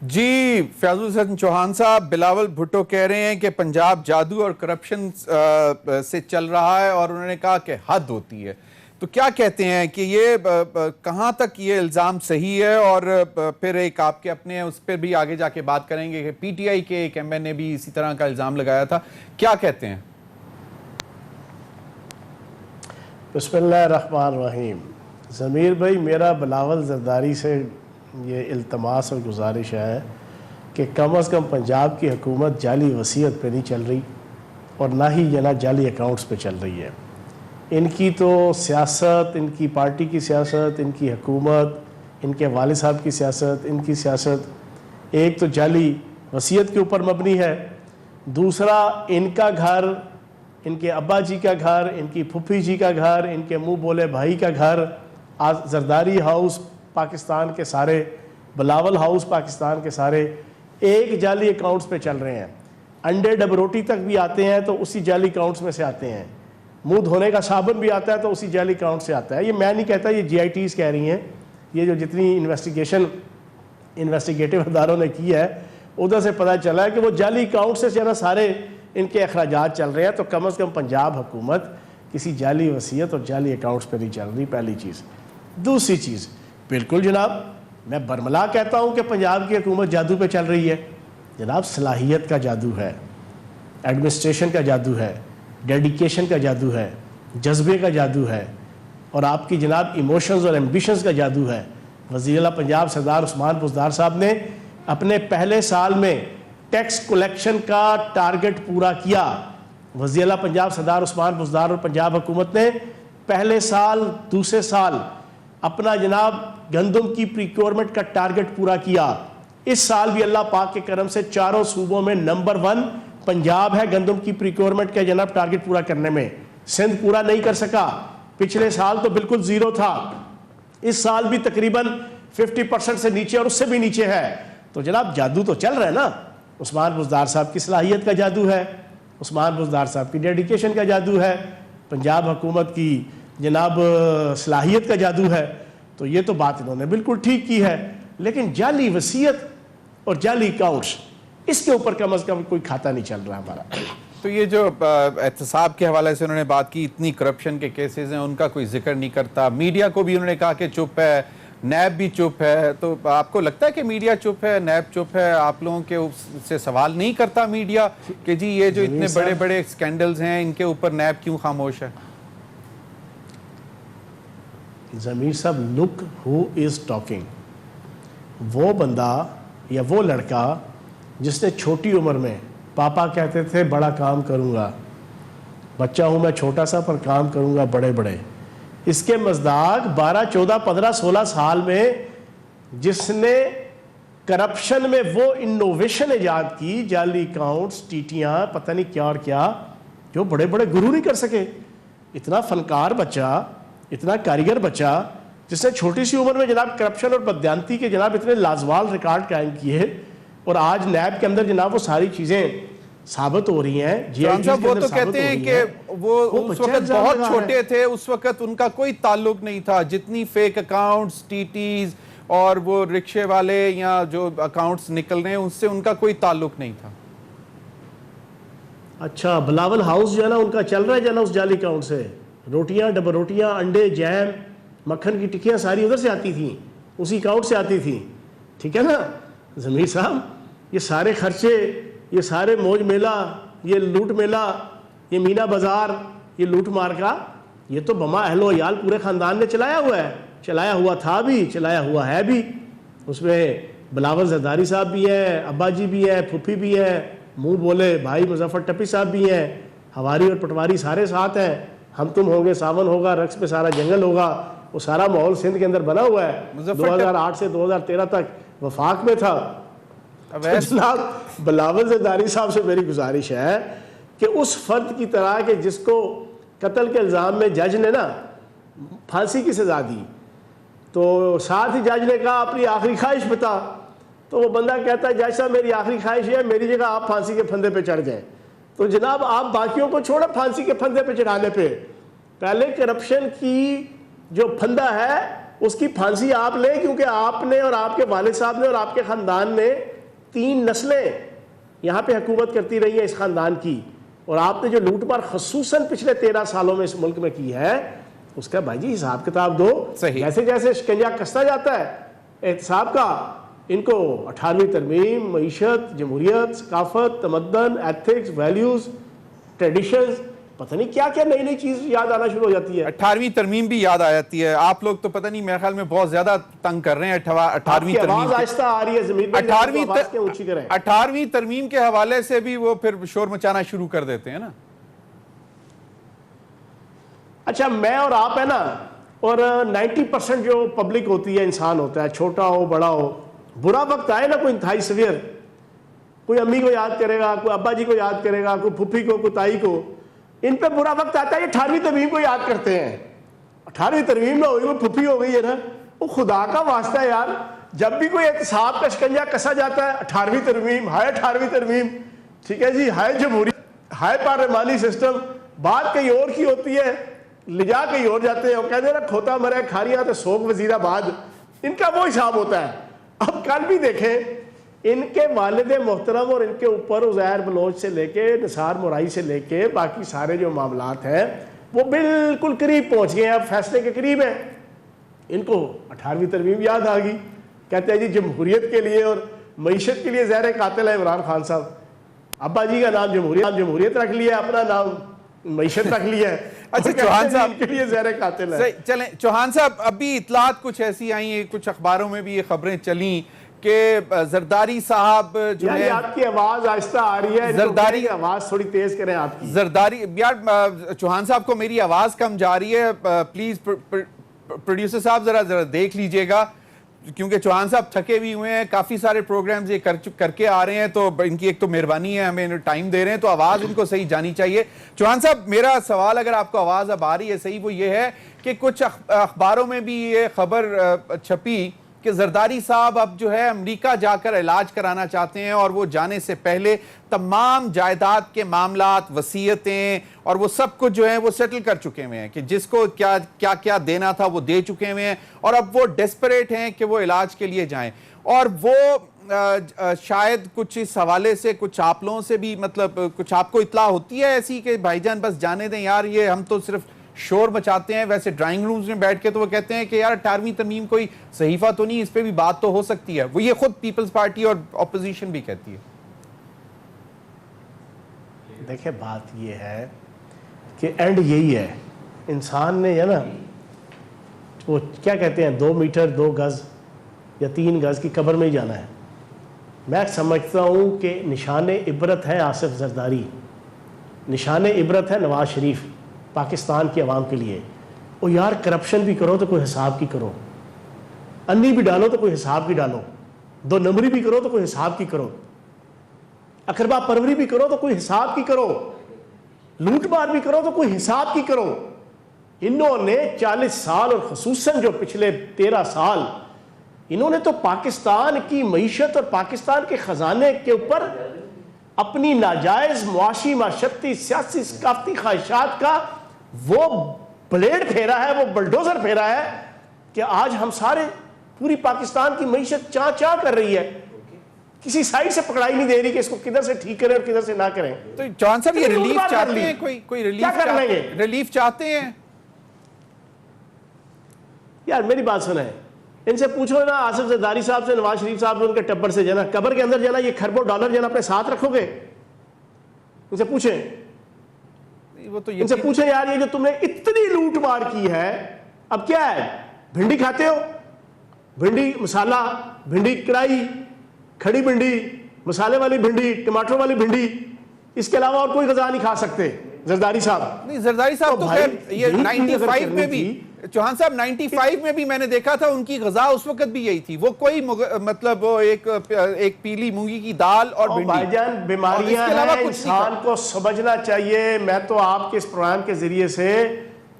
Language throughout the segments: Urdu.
جی فیاض الحسن چوہان صاحب، بلاول بھٹو کہہ رہے ہیں کہ پنجاب جادو اور کرپشن سے چل رہا ہے، اور انہوں نے کہا کہ حد ہوتی ہے. تو کیا کہتے ہیں کہ یہ کہاں تک یہ الزام صحیح ہے؟ اور پھر ایک آپ کے اپنے اس پہ بھی آگے جا کے بات کریں گے کہ پی ٹی آئی کے ایک ایم این نے بھی اسی طرح کا الزام لگایا تھا. کیا کہتے ہیں؟ بسم اللہ الرحمن الرحیم. ضمیر بھائی، میرا بلاول زرداری سے یہ التماس اور گزارش ہے کہ کم از کم پنجاب کی حکومت جعلی وصیت پہ نہیں چل رہی، اور نہ ہی یہ جعلی اکاؤنٹس پہ چل رہی ہے. ان کی تو سیاست، ان کی پارٹی کی سیاست، ان کی حکومت، ان کے والد صاحب کی سیاست، ان کی سیاست ایک تو جعلی وصیت کے اوپر مبنی ہے، دوسرا ان کا گھر، ان کے ابا جی کا گھر، ان کی پھپھی جی کا گھر، ان کے منہ بولے بھائی کا گھر، زرداری ہاؤس پاکستان کے سارے، بلاول ہاؤس پاکستان کے سارے ایک جعلی اکاؤنٹس پہ چل رہے ہیں. انڈے ڈب روٹی تک بھی آتے ہیں تو اسی جعلی اکاؤنٹس میں سے آتے ہیں. منہ دھونے کا صابن بھی آتا ہے تو اسی جعلی اکاؤنٹ سے آتا ہے. یہ میں نہیں کہتا، یہ جی آئی ٹیز کہہ رہی ہیں. یہ جو جتنی انویسٹیگیٹو اداروں نے کی ہے ادھر سے پتہ چلا ہے کہ وہ جعلی اکاؤنٹ سے جو سارے ان کے اخراجات چل رہے ہیں. تو کم از کم پنجاب حکومت کسی جعلی وصیت اور جعلی اکاؤنٹس پہ نہیں چل رہی، پہلی چیز. دوسری چیز، بالکل جناب میں برملا کہتا ہوں کہ پنجاب کی حکومت جادو پہ چل رہی ہے. جناب صلاحیت کا جادو ہے، ایڈمنسٹریشن کا جادو ہے، ڈیڈیکیشن کا جادو ہے، جذبے کا جادو ہے، اور آپ کی جناب ایموشنز اور ایمبیشنز کا جادو ہے. وزیر اعلیٰ پنجاب سردار عثمان بزدار صاحب نے اپنے پہلے سال میں ٹیکس کلیکشن کا ٹارگٹ پورا کیا. وزیر اعلیٰ پنجاب سردار عثمان بزدار اور پنجاب حکومت نے پہلے سال، دوسرے سال اپنا جناب گندم کی پریکیورمنٹ کا ٹارگٹ پورا کیا. اس سال بھی اللہ پاک کے کرم سے چاروں صوبوں میں نمبر 1 پنجاب ہے گندم کی پریکیورمنٹ کا جناب ٹارگٹ پورا کرنے میں. سندھ پورا نہیں کر سکا، پچھلے سال تو بالکل زیرو تھا، اس سال بھی تقریباً 50% سے نیچے اور اس سے بھی نیچے ہے. تو جناب جادو تو چل رہا ہے نا. عثمان بزدار صاحب کی صلاحیت کا جادو ہے، عثمان بزدار صاحب کی ڈیڈیکیشن کا جادو ہے، پنجاب حکومت کی جناب صلاحیت کا جادو ہے. تو یہ تو بات انہوں نے بالکل ٹھیک کی ہے. لیکن جعلی وصیت اور جعلی اکاؤنٹس، اس کے اوپر کم از کم کوئی کھاتا نہیں چل رہا ہمارا. تو یہ جو احتساب کے حوالے سے انہوں نے بات کی، اتنی کرپشن کے کیسز ہیں، ان کا کوئی ذکر نہیں کرتا. میڈیا کو بھی انہوں نے کہا کہ چپ ہے، نیب بھی چپ ہے. تو آپ کو لگتا ہے کہ میڈیا چپ ہے، نیب چپ ہے؟ آپ لوگوں کے سے سوال نہیں کرتا میڈیا کہ جی یہ جو اتنے بڑے بڑے سکینڈلز ہیں ان کے اوپر نیب کیوں خاموش ہے؟ ضمیر صاحب، لک ہو از ٹاکنگ. وہ بندہ یا وہ لڑکا جس نے چھوٹی عمر میں پاپا کہتے تھے بڑا کام کروں گا، بچہ ہوں میں چھوٹا سا پر کام کروں گا بڑے بڑے، اس کے مزداق 12 14 15 16 سال میں جس نے کرپشن میں وہ انوویشن ایجاد کی، جعلی اکاؤنٹس، ٹیٹیاں، پتہ نہیں کیا اور کیا، جو بڑے بڑے گرو نہیں کر سکے. اتنا فنکار بچہ، اتنا کاریگر بچہ جس نے چھوٹی سی عمر میں جناب کرپشن اور بددیانتی کے جناب اتنے لازوال ریکارڈ قائم کیے، اور آج نیب کے اندر جناب وہ ساری چیزیں ثابت ہو رہی ہیں. وہ تو کہتے ہیں کہ وہ اس وقت بہت چھوٹے تھے، اس وقت ان کا کوئی تعلق نہیں تھا. جتنی فیک اکاؤنٹس، ٹی ٹیز اور وہ رکشے والے یا جو اکاؤنٹس نکل رہے ہیں ان سے ان کا کوئی تعلق نہیں تھا. اچھا، بلاول ہاؤس جو ہے نا ان کا چل رہا ہے جو ہے نا اس جعلی اکاؤنٹ سے. روٹیاں، ڈبل روٹیاں، انڈے، جیم، مکھن کی ٹکیاں ساری ادھر سے آتی تھیں، اسی اکاؤنٹ سے آتی تھیں. ٹھیک ہے نا ضمیر صاحب؟ یہ سارے خرچے، یہ سارے موج میلہ، یہ لوٹ میلہ، یہ مینا بازار، یہ لوٹ مار کا، یہ تو بما اہل و عیال پورے خاندان نے چلایا ہوا ہے، چلایا ہوا تھا بھی، چلایا ہوا ہے بھی. اس میں بلاول زرداری صاحب بھی ہیں، ابا جی بھی ہیں، پھپھی بھی ہیں، منہ بولے بھائی مظفر ٹپی صاحب بھی ہیں، ہواری اور پٹواری سارے ساتھ ہیں. ہم تم ہوں گے، ساون ہوگا، رقص پہ سارا جنگل ہوگا، وہ سارا ماحول سندھ کے اندر بنا ہوا ہے. 2008 سے 2013 تک وفاق میں تھا. جناب بلاول زرداری صاحب سے میری گزارش ہے کہ اس فرد کی طرح کہ جس کو قتل کے الزام میں جج نے نا پھانسی کی سزا دی، تو ساتھ ہی جج نے کہا اپنی آخری خواہش بتا، تو وہ بندہ کہتا ہے جج صاحب میری آخری خواہش ہے میری جگہ آپ پھانسی کے پھندے پہ چڑھ جائیں. تو جناب آپ باقیوں کو چھوڑیں پھانسی کے پھندے پہ چڑھانے پہ، پہلے کرپشن کی جو پھندا ہے اس کی پھانسی آپ لیں، کیونکہ آپ نے اور آپ کے والد صاحب نے اور آپ کے خاندان نے 3 نسلیں یہاں پہ حکومت کرتی رہی ہیں اس خاندان کی، اور آپ نے جو لوٹ مار خصوصاً پچھلے 13 سالوں میں اس ملک میں کی ہے اس کا بھائی جی حساب کتاب دو. جیسے جیسے شکنجہ کستا جاتا ہے احتساب کا، ان کو 18ویں ترمیم، معیشت، جمہوریت، ثقافت، تمدن، ایتھکس، ویلیوز، ٹریڈیشنز، پتہ نہیں کیا کیا نئی نئی چیز یاد آنا شروع ہو جاتی ہے. 18ویں ترمیم بھی یاد آ جاتی ہے. آپ لوگ تو پتہ نہیں میرے خیال میں بہت زیادہ تنگ کر رہے ہیں 18ویں ترمیم. آواز آہستہ آ رہی ہے زمین پر، 18ویں ترمیم کے حوالے سے بھی وہ پھر شور مچانا شروع کر دیتے ہیں نا. اچھا میں اور آپ ہے نا، اور 90% جو پبلک ہوتی ہے، انسان ہوتا ہے، چھوٹا ہو بڑا ہو، برا وقت آئے نا کوئی انتہائی سویر، کوئی امی کو یاد کرے گا، کوئی ابا جی کو یاد کرے گا، کوئی پھپھی کو، کوئی تائی کو، ان پہ برا وقت آتا ہے یہ 18ویں ترمیم کو یاد کرتے ہیں. 18ویں ترمیم نہ ہوئی، وہ پھپھی ہو گئی ہے نا. وہ خدا کا واسطہ ہے یار، جب بھی کوئی احتساب کا شکنجہ کسا جاتا ہے 18ویں ترمیم، ہائے 18ویں ترمیم، ٹھیک ہے جی، ہائے جمہوریت، ہائے پارلیمانی سسٹم. بات کہیں اور کی ہوتی ہے، لجا کہیں اور جاتے ہیں، وہ کہتے ہیں نا کھوتا مرے کھاریاں تو سوگ وزیر آباد. ان کا وہ حساب ہوتا ہے. اب کل بھی دیکھیں ان کے والد محترم اور ان کے اوپر عزیر بلوچ سے لے کے نثار مورائی سے لے کے باقی سارے جو معاملات ہیں وہ بالکل قریب پہنچ گئے ہیں، اب فیصلے کے قریب ہیں. ان کو 18ویں ترمیم یاد آ گئی، کہتے ہیں جی جمہوریت کے لیے اور معیشت کے لیے زہر قاتل ہے عمران خان صاحب. ابا جی کا نام جمہوریت رکھ لیا، اپنا نام معیشت رکھ لیا ہے. اچھا چوہان صاحب کے لیے زہر قاتل ہے. چلیں چوہان صاحب، ابھی اطلاعات کچھ ایسی آئی ہیں، کچھ اخباروں میں بھی یہ خبریں چلیں کہ زرداری صاحب جو ہے، آپ کی آواز آہستہ آ رہی ہے، زرداری آواز تھوڑی تیز کریں آپ کی. زرداری یار چوہان صاحب کو میری آواز کم جا رہی ہے، پلیز پروڈیوسر صاحب ذرا دیکھ لیجئے گا، کیونکہ چوہان صاحب تھکے بھی ہوئے ہیں، کافی سارے پروگرامز یہ کر کے آ رہے ہیں، تو ان کی ایک تو مہربانی ہے، ہمیں ٹائم دے رہے ہیں تو آواز ان کو صحیح جانی چاہیے. چوہان صاحب میرا سوال، اگر آپ کو آواز اب آ رہی ہے صحیح، وہ یہ ہے کہ کچھ اخباروں میں بھی یہ خبر چھپی کہ زرداری صاحب اب جو ہے امریکہ جا کر علاج کرانا چاہتے ہیں، اور وہ جانے سے پہلے تمام جائیداد کے معاملات، وصیتیں اور وہ سب کچھ جو ہیں وہ سیٹل کر چکے ہوئے ہیں، کہ جس کو کیا کیا دینا تھا وہ دے چکے ہوئے ہیں، اور اب وہ ڈیسپریٹ ہیں کہ وہ علاج کے لیے جائیں. اور وہ شاید کچھ اس حوالے سے کچھ آپ لوگوں سے بھی مطلب کچھ آپ کو اطلاع ہوتی ہے ایسی کہ بھائی جان بس جانے دیں یار، یہ ہم تو صرف شور مچاتے ہیں. ویسے ڈرائنگ رومز میں بیٹھ کے تو وہ کہتے ہیں کہ یار 18ویں ترمیم کوئی صحیفہ تو نہیں، اس پہ بھی بات تو ہو سکتی ہے. وہ یہ خود پیپلز پارٹی اور اپوزیشن بھی کہتی ہے. دیکھیں بات یہ ہے کہ اینڈ یہی ہے، انسان نے ہے نا وہ کیا کہتے ہیں 2 میٹر 2 گز یا 3 گز کی قبر میں ہی جانا ہے. میں سمجھتا ہوں کہ نشان عبرت ہے آصف زرداری، نشان عبرت ہے نواز شریف پاکستان کی عوام کے لیے. وہ یار کرپشن بھی کرو تو کوئی حساب کی کرو، انی بھی ڈالو تو کوئی حساب کی ڈالو، 2 نمبری بھی کرو تو کوئی حساب کی کرو، اقربا پروری بھی کرو تو کوئی حساب کی کرو، لوٹ مار بھی کرو تو کوئی حساب کی کرو. انہوں نے 40 سال اور خصوصاً جو پچھلے 13 سال انہوں نے تو پاکستان کی معیشت اور پاکستان کے خزانے کے اوپر اپنی ناجائز معاشی، معاشرتی، سیاسی، ثقافتی خواہشات کا وہ بلیڈ پھیرا ہے، وہ بلڈوزر پھیرا ہے کہ آج ہم سارے پوری پاکستان کی معیشت چاں چاں کر رہی ہے. کسی سائڈ سے پکڑائی نہیں دے رہی کہ اس کو کدھر سے ٹھیک کریں اور کدھر سے نہ کریں. تو چوہان صاحب یہ ریلیف چاہتے ہیں، کوئی ریلیف چاہتے ہیں یار؟ میری بات سنیں، ان سے پوچھو نا، آصف زرداری صاحب سے، نواز شریف صاحب سے، ان کے ٹبر سے جانا قبر کے اندر جانا، یہ کھربوں ڈالر جانا اپنے ساتھ رکھو گے؟ ان سے پوچھیں، ان سے پوچھیں یار یہ جو تم نے اتنی لوٹ مار کی ہے اب کیا ہے؟ بھنڈی کھاتے ہو، بھنڈی مسالہ، بھنڈی کڑائی، کھڑی بھنڈی، مسالے والی بھنڈی، ٹماٹر والی بھنڈی، اس کے علاوہ اور کوئی غذا نہیں کھا سکتے زرداری صاحب. نہیں زرداری صاحب تو خیر یہ 95 میں بھی، چوہان صاحب 95 میں بھی میں نے دیکھا تھا ان کی غذا اس وقت بھی یہی تھی، وہ کوئی مطلب وہ ایک پیلی مونگی کی دال اور بھنڈی. بھائی جان بیماریاں ہیں، انسان کو سمجھنا چاہیے. میں تو آپ کے اس پروگرام کے ذریعے سے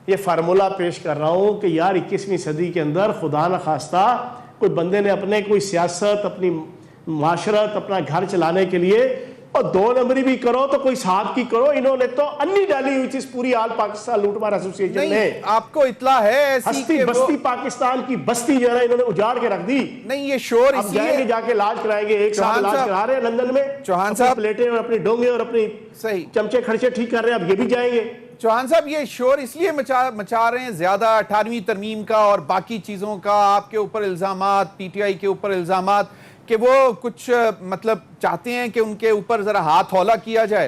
یہ فارمولہ پیش کر رہا ہوں کہ یار 21ویں صدی کے اندر خدا نخواستہ کوئی بندے نے اپنے کوئی سیاست، اپنی معاشرت، اپنا گھر چلانے کے لیے اور 2 نمبری بھی کرو تو کوئی صاحب کی کرو. انہوں نے تو انی ڈالی ہوئی تھی اس پوری آل پاکستان لوٹ مار ایسوسی ایشن نے. آپ کو اطلاع ہے ایسی ہستی کہ بستی پاکستان کی بستی جو ہے نا انہوں نے اجاڑ کے رکھ دی. نہیں یہ شور اب جائیں گے جا کے علاج کرائیں گے. 1 سال علاج کرا رہے ہیں لندن میں. چوہان صاحب پلیٹیں اور اپنی ڈونگے اور اپنی صحیح چمچے کھڑچے ٹھیک کر رہے ہیں. اب یہ بھی جائیں گے. چوہان صاحب یہ شور اس لیے مچا رہے ہیں زیادہ 18ویں ترمیم کا اور باقی چیزوں کا، آپ کے اوپر الزامات، پی ٹی آئی کے اوپر الزامات، کہ وہ کچھ مطلب چاہتے ہیں کہ ان کے اوپر ذرا ہاتھ ہولہ کیا جائے.